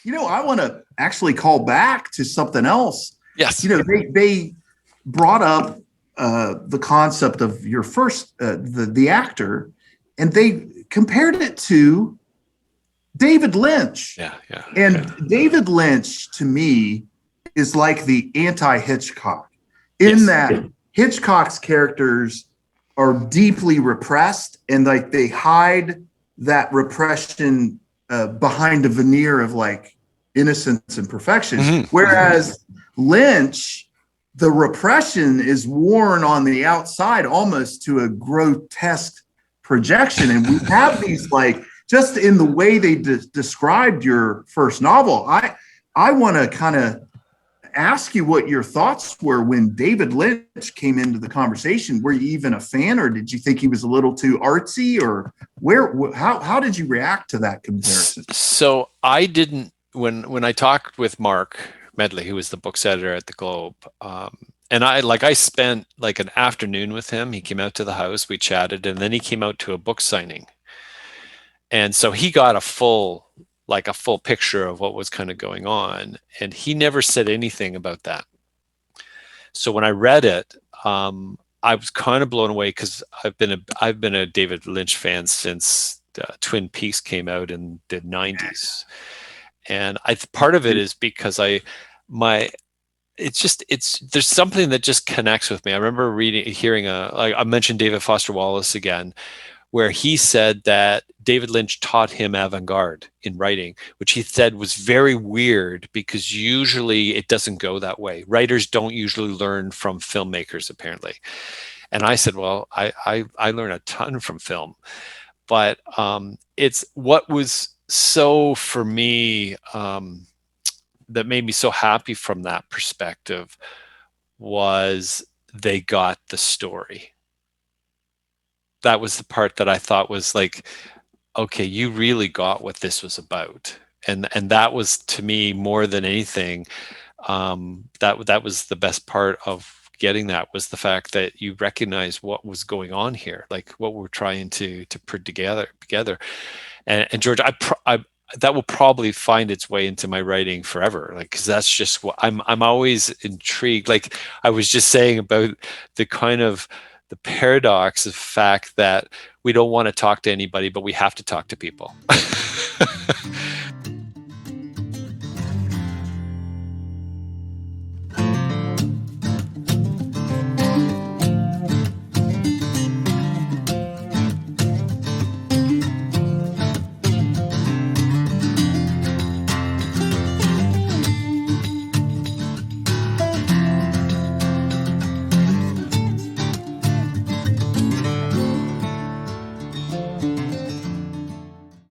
I want to actually call back to something else. Yes. They brought up the concept of your first, the actor, and they compared it to David Lynch. Yeah. And David Lynch, to me, is like the anti-Hitchcock in that Hitchcock's characters are deeply repressed, and like they hide that repression behind a veneer of like innocence and perfection. Whereas Lynch, the repression is worn on the outside almost to a grotesque projection. And we have these, like, just in the way they described your first novel, I want to kind of ask you what your thoughts were when David Lynch came into the conversation. Were you even a fan, or did you think he was a little too artsy, or how did you react to that comparison? So I didn't, when I talked with Mark Medley, who was the books editor at the Globe, and I spent like an afternoon with him. He came out to the house, we chatted, and then he came out to a book signing. And so he got a full picture of what was kind of going on. And he never said anything about that. So when I read it, I was kind of blown away, because I've been a David Lynch fan since Twin Peaks came out in the 90s. And part of it is because there's something that just connects with me. I remember hearing I mentioned David Foster Wallace again, where he said that David Lynch taught him avant-garde in writing, which he said was very weird because usually it doesn't go that way. Writers don't usually learn from filmmakers, apparently. And I said, well, I learn a ton from film. But it's what was so, for me, that made me so happy from that perspective was they got the story. That was the part that I thought was like, okay, you really got what this was about. And that was, to me, more than anything, that was the best part of getting that, was the fact that you recognize what was going on here, like what we're trying to put together. And George, that will probably find its way into my writing forever, like, because that's just what I'm always intrigued. Like I was just saying about the kind of the paradox of fact that we don't want to talk to anybody, but we have to talk to people.